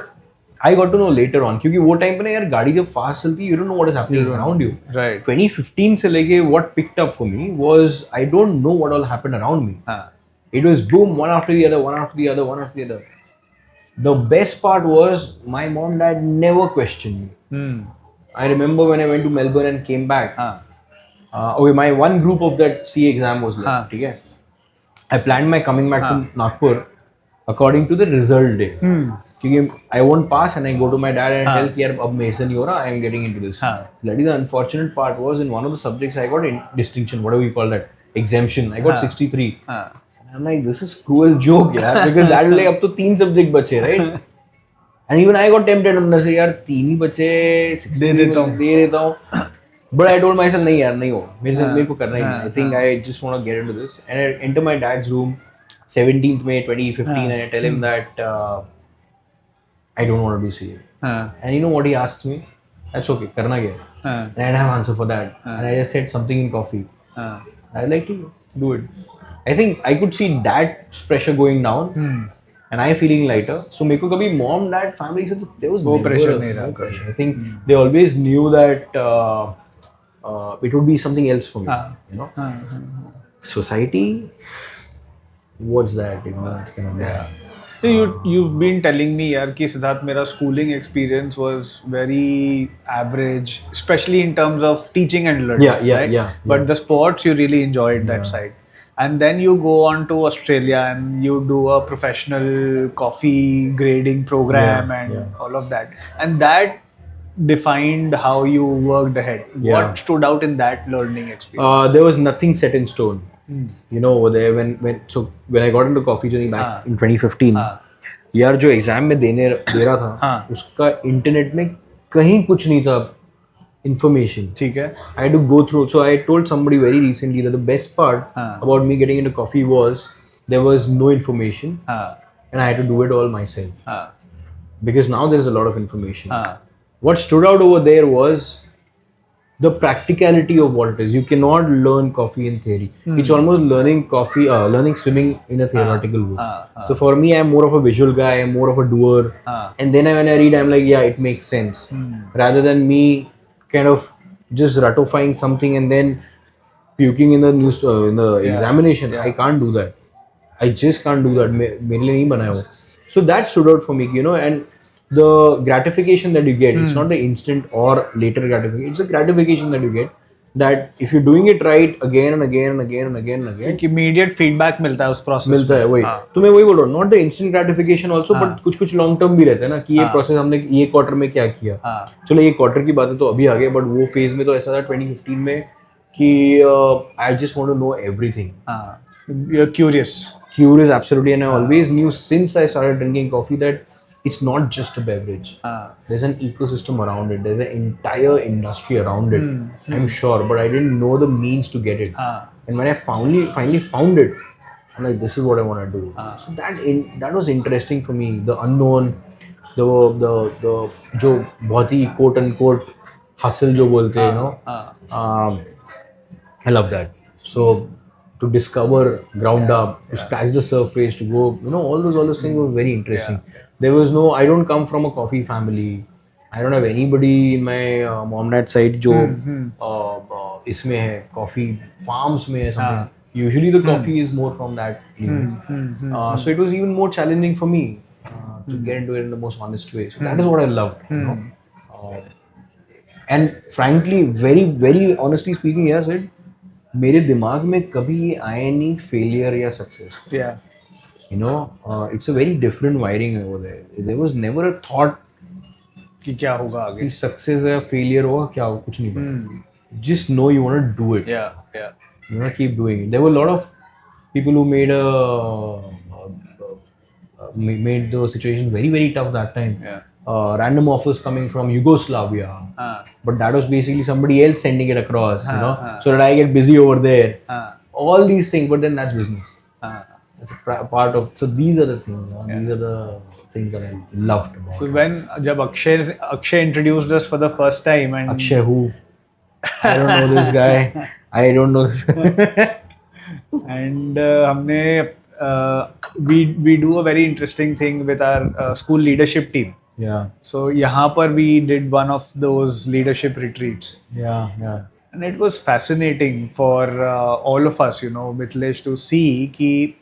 I got to know later on, क्योंकि वो टाइम पे ना यार गाड़ी जब फास्ट चलती, you don't know what is happening around you. Right. 2015 से लेके what picked up for me was I don't know what all happened around me. It was boom, one after the other. The best part was my mom and dad never questioned me. I remember when I went to Melbourne and came back. Okay, my one group of that CA exam was left. Okay, I planned my coming back to Nagpur according to the result day. Because I won't pass and I go to my dad and tell कि यार अब मेरे से नहीं हो रहा, I am getting into this. Bloody the unfortunate part was in one of the subjects I got distinction, whatever we call that, exemption. I got 63. I'm like, this is cruel joke, यार, because that was like अब तो 3 subject बचे, right? And even I got tempted अंदर से, यार 3 ही बचे, 60 दे देता हूँ. But I told myself, नहीं यार, नहीं हो, मेरे को करना ही नहीं. I think I just want to get into this. And I enter my dad's room, 17th May 2015, and I tell him that I don't want to do CA. And you know what he asks me? That's okay, करना क्या? And I didn't have an answer for that. And I just said something in coffee. I like to do it. I think I could see dad's pressure going down and I feeling lighter. So मेरे को कभी mom, dad, family से तो there was no pressure. I think they always knew that it would be something else for me. You know. Society, what's that? It's kind of Yeah. So you've been telling me यार कि सिद्धार्थ मेरा schooling experience was very average, especially in terms of teaching and learning. Yeah, right? yeah. But the sports you really enjoyed that side, and then you go on to Australia and you do a professional coffee grading program and all of that, and that defined how you worked ahead. Yeah. What stood out in that learning experience? There was nothing set in stone. Over there when I got into coffee journey back in 2015, यार जो exam में दे रहा था उसका internet में कहीं कुछ नहीं था information. ठीक है. I had to go through. So I told somebody very recently that the best part about me getting into coffee was there was no information and I had to do it all myself. Because now there's a lot of information. What stood out over there was the practicality of what it is. You cannot learn coffee in theory. It's almost learning swimming in a theoretical way. So for me, I'm more of a visual guy. I'm more of a doer. And then when I read, I'm like, yeah, it makes sense. Rather than me kind of just ratifying something and then puking in the examination. I can't do that. I just can't do that. मेरे लिए नहीं बना है वो. So that stood out for me, and the gratification that you get, it's not the instant or later gratification, it's the gratification that you get, that if you're doing it right again and again and again and again and again, एक immediate feedback मिलता है उस process मिलता है वही. तो मैं वही बोल रहा हूँ, not the instant gratification also, but कुछ long term भी रहता है ना कि ये process हमने ये quarter में क्या किया. चलो ये quarter की बात है तो अभी आ गए, but वो phase में तो ऐसा था 2015 में कि I just want to know everything. You're curious, absolutely, and I always knew since I started drinking coffee that it's not just a beverage. There's an ecosystem around it. There's an entire industry around it. I'm sure, but I didn't know the means to get it. And when I finally found it, I'm like, this is what I want to do. So that was interesting for me. The unknown, the जो बहुत ही quote unquote hustle जो बोलते हैं, I love that. So to discover ground up, to scratch the surface, to go, all those things were very interesting. There was I don't come from a coffee family. I don't have anybody in my mom dad side जो इसमें है, coffee farms में है something. Usually the coffee is more from that lineage. So it was even more challenging for me to get into it in the most honest way. So that is what I loved. And frankly, very very honestly speaking, यार Sid, मेरे दिमाग में कभी ये आया नहीं failure या success. Yeah. It's a very different wiring over there. There was never a thought कि क्या होगा आगे, कि success या failure होगा क्या होगा, कुछ नहीं पता. Just know you want to do it. Yeah. You want to keep doing it. There were a lot of people who made the situation very very tough that time. Random offers coming from Yugoslavia, but that was basically somebody else sending it across, so that I get busy over there. All these things, but then that's business. It's a part of. So these are the things. These are the things that I loved about. So when जब Akshay introduced us for the first time, and Akshay who? I don't know this guy. I don't know this guy. And we do a very interesting thing with our school leadership team. Yeah. So यहाँ पर we did one of those leadership retreats. Yeah. And it was fascinating for all of us, Mithilesh, to see कि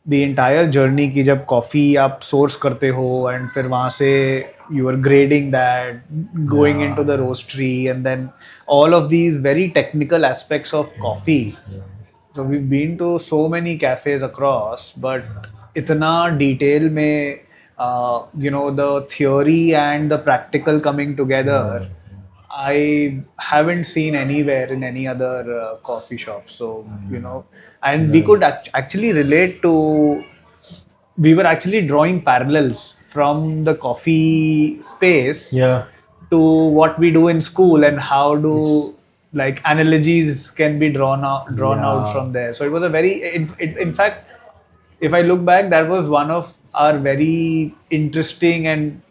the entire journey की जब coffee आप source करते हो and फिर वहाँ से you are grading that, going into the roastery, and then all of these very technical aspects of coffee. So we've been to so many cafes across, but इतना detail में the theory and the practical coming together, I haven't seen anywhere in any other coffee shop. So, and we could actually relate to, we were actually drawing parallels from the coffee space to what we do in school, and how do like analogies can be drawn out from there. So it was a very, in fact, if I look back, that was one of our very interesting and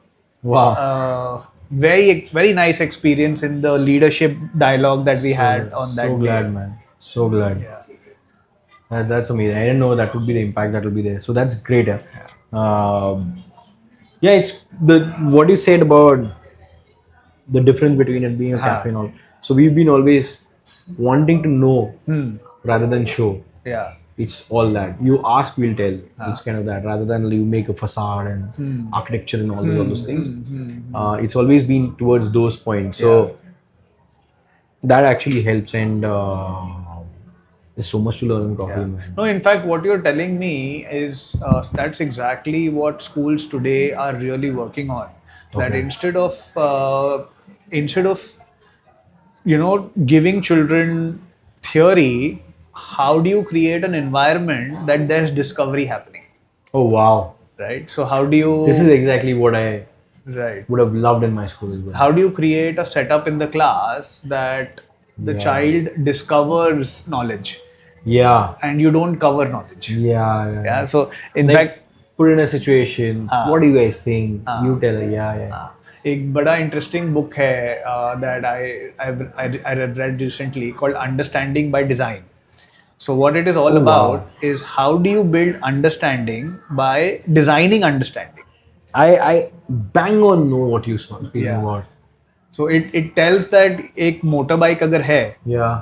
very very nice experience in the leadership dialogue that we had on that day. So glad, man. So glad. Yeah. That's amazing. I didn't know that would be the impact that will be there. So that's great. It's what you said about the difference between it being a cafe and all. So we've been always wanting to know rather than show. Yeah. It's all that. You ask, we'll tell. It's kind of that. Rather than you make a facade and architecture and all those things. It's always been towards those points. So that actually helps, and there's so much to learn in coffee. Yeah. Man. No, in fact, what you're telling me is that's exactly what schools today are really working on. That Okay. instead of giving children theory, how do you create an environment that there's discovery happening, Oh wow, right? So how do you this is exactly what I right? would have loved in my school as well. How do you create a setup in the class that the child discovers knowledge Yeah, and you don't cover knowledge? yeah. Yeah. So in Like, fact, put in a situation. What do you guys think? You tell her. Yeah. एक बड़ा interesting book है that I read recently called Understanding by Design. So what it is all about is how do you build understanding by designing understanding. I bang on know what you saw speaking Yeah. about. So it tells that एक motorbike अगर है, Yeah.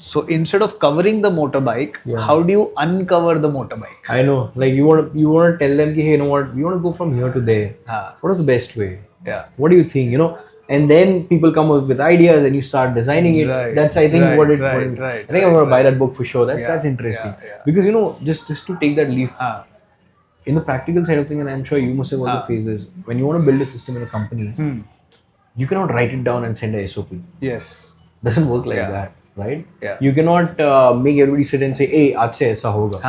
so instead of covering the motorbike, how do you uncover the motorbike? I know. Like you want to tell them, hey, you know what? We want to go from here to there. What is the best way? Yeah. What do you think? And then people come up with ideas and you start designing it. Right, That's I think right, what it. right, what right, I think I'm gonna buy that book for sure. That's interesting. yeah. Because just to take that leap in the practical side of things, and I'm sure you must have also faced this. When you want to build a system in a company, you cannot write it down and send a SOP. Yes. Doesn't work like that, right? Yeah. You cannot make everybody sit and say, "Hey, आज से ऐसा होगा." You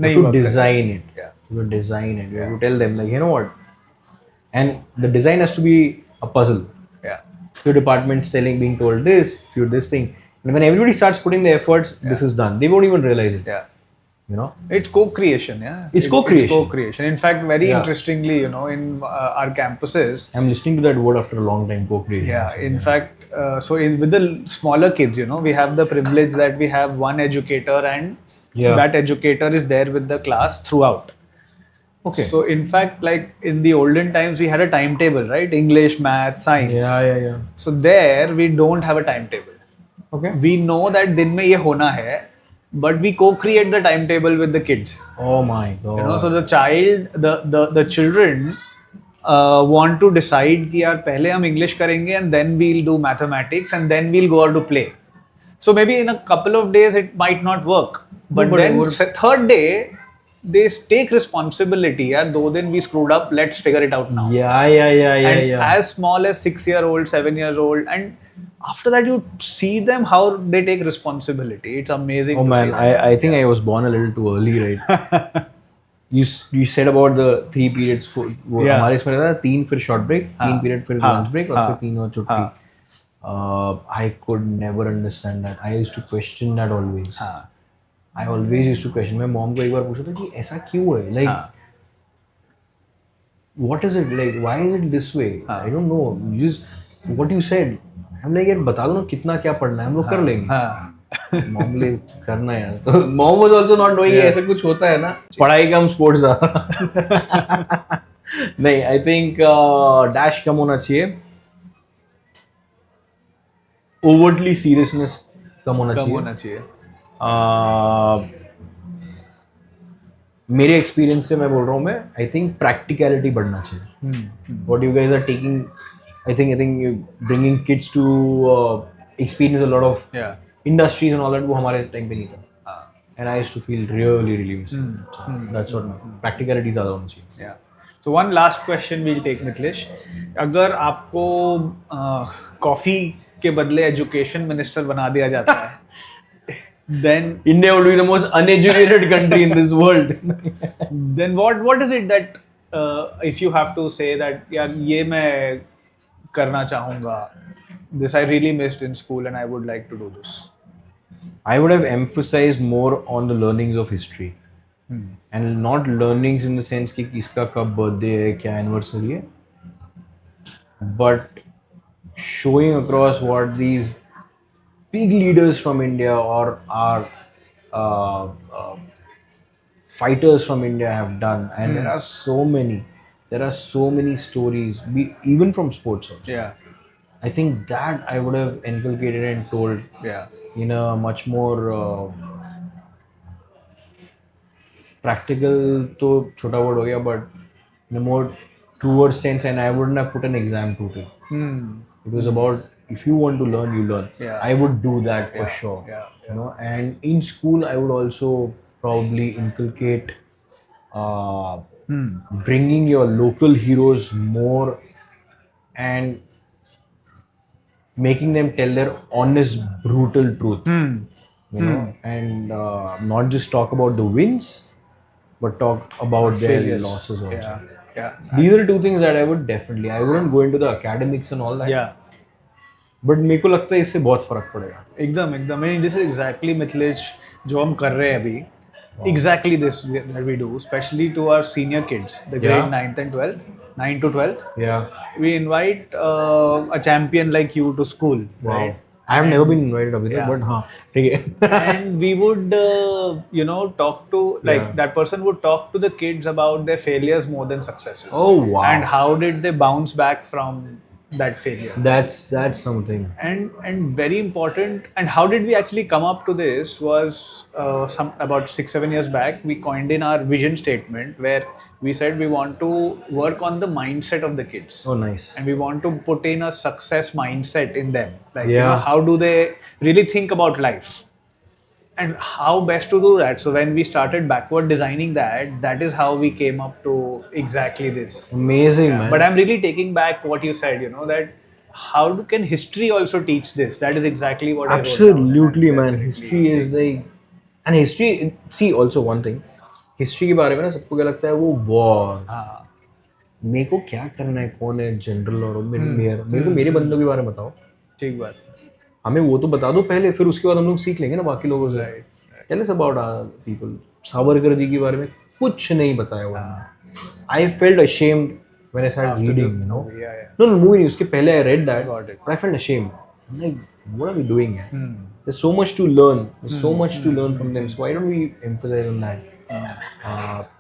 नहीं have to work design it. Yeah. You have to design it. You have to tell them, like, you know what? And the design has to be a puzzle. Yeah. Your department's being told this, you this thing. And when everybody starts putting the efforts, this is done. They won't even realize it. Yeah. It's co-creation, yeah. It's co-creation. It's co-creation. In fact, very interestingly, in our campuses. I'm listening to that word after a long time, co-creation. Yeah. In fact, with the smaller kids, we have the privilege that we have one educator, and that educator is there with the class throughout. Okay. So in fact, like in the olden times, we had a timetable, right? English, math, science. Yeah. So there, we don't have a timetable. Okay. We know that दिन में ये होना है, but we co-create the timetable with the kids. Oh my God. So the children want to decide कि यार पहले हम English करेंगे and then we'll do mathematics and then we'll go out to play. So maybe in a couple of days it might not work, but then third day they take responsibility. यार 2 दिन we screwed up. Let's figure it out now. Yeah. As small as 6-year-old, 7-year-old, and after that you see them how they take responsibility. It's amazing. Oh to man, see that. I think I was born a little too early, right? You said about the 3 periods. हमारे इसमें रहता था 3 फिर short break, 3 period फिर lunch break और फिर 3 और छुट्टी. I could never understand that. I used to question that always. I always used to question. मैं mom को एक बार पूछा था कि ऐसा क्यों है? Like, what is it like? Why is it this way? I don't know. What you said. हम like यार बता दो ना कितना क्या पढ़ना है, हम लोग कर लेंगे. Mom ले करना यार. तो mom was also not knowing ऐसा कुछ होता है ना. पढ़ाई कम sports ज़्यादा. नहीं, I think dash कम होना चाहिए. Overtly seriousness कम होना चाहिए. मेरे एक्सपीरियंस से मैं बोल रहा हूँ मैं आई थिंक प्रैक्टिकलिटी बढ़ना चाहिए. What you guys are taking I think bringing kids to experience a lot of industries and all that वो हमारे टाइम पे नहीं था. And I used to feel really missing. That's what practicality ज्यादा होनी चाहिए. So one last question we'll take, Mithilesh. अगर आपको कॉफी के बदले एजुकेशन मिनिस्टर बना दिया जाता है then India would be the most uneducated country in this world. Then what is it that if you have to say that यार ये मैं करना चाहूँगा, this I really missed in school and I would like to do this. I would have emphasized more on the learnings of history. And not learnings in the sense कि किसका कब birthday है, क्या anniversary है, but showing across what these big leaders from India or our fighters from India have done. And there are so many stories, even from sports also. Yeah. I think that I would have inculcated and told in a much more practical तो छोटा word हो गया, but in a more truer sense, and I wouldn't have put an exam to it. It was about if you want to learn, you learn. Yeah. I would do that for sure. Yeah. You know, and in school I would also probably inculcate bringing your local heroes more and making them tell their honest, brutal truth. You know, and not just talk about the wins, but talk about their Failures. losses also. Yeah. Yeah. These are two things that I would definitely. I wouldn't go into the academics and all that. Yeah. But मेरे को लगता है इससे बहुत फर्क पड़ेगा. एकदम एकदम. I mean, this is exactly Mithilesh जो हम कर रहे हैं अभी. Exactly this that we do, especially to our senior kids, the grade 9th and 12th, 9 to 12th. Yeah. We invite a champion like you to school. Wow. Right? I have never been invited अभी तक, but हाँ ठीक है. And we would, talk to, like, that person would talk to the kids about their failures more than successes. Oh, wow. And how did they bounce back from that failure? That's something. And very important. And how did we actually come up to this was about 6-7 years back. We coined in our vision statement where we said we want to work on the mindset of the kids. Oh, nice. And we want to put in a success mindset in them. Like, Yeah. how do they really think about life? And how best to do that? So when we started backward designing that is how we came up to exactly this. Amazing, man. But I'm really taking back what you said, that how can history also teach this? That is exactly what I wrote down. Absolutely, man. History is like, and history. See, also one thing, history के बारे में ना सबको क्या लगता है वो war. हाँ. मेरे को क्या करना है, कौन है जनरल और मेरे को मेरे बंदों के बारे में बताओ. ठीक बात. हमें वो तो बता दो पहले, फिर उसके बाद हम लोग सीख लेंगे ना बाकी लोगों से. Tell us about people. Savarkar ji के बारे में कुछ नहीं बताया हुआ. I felt ashamed when I started reading, you know. Yeah. No, movie नहीं, उसके पहले I read that. Got it. But I felt ashamed. I'm like, what are we doing here? There's so much to learn. There's so much to learn from them. So why don't we emphasize on that?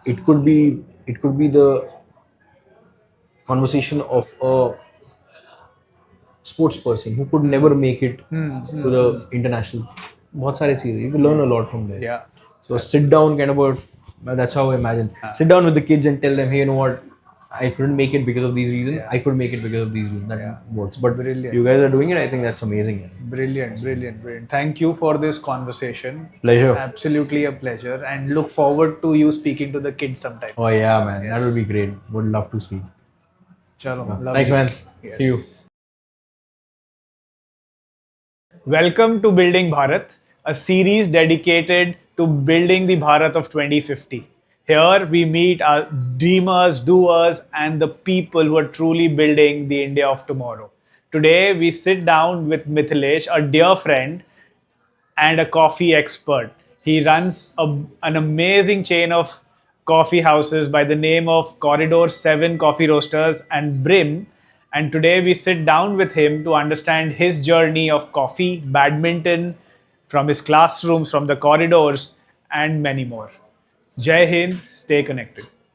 It could be the conversation of a sportsperson who could never make it to the international. बहुत सारे चीजें. You can learn a lot from there. Yeah. So sit down, kind of about. That's how I imagine. Sit down with the kids and tell them, hey, you know what? I couldn't make it because of these reasons. I could make it because of these reasons. That works. But Brilliant. You guys are doing it. I think that's amazing. Brilliant. Thank you for this conversation. Pleasure. Absolutely a pleasure. And look forward to you speaking to the kids sometime. Oh yeah, man. That would be great. Would love to speak. Chalo. Thanks, man. Yes. See you. Welcome to Building Bharat, a series dedicated to building the Bharat of 2050. Here we meet our dreamers, doers, and the people who are truly building the India of tomorrow. Today we sit down with Mithilesh, a dear friend and a coffee expert. He runs an amazing chain of coffee houses by the name of Corridor 7 Coffee Roasters and Brim. And today we sit down with him to understand his journey of coffee, badminton, from his classrooms, from the corridors, and many more. Jai Hind, stay connected.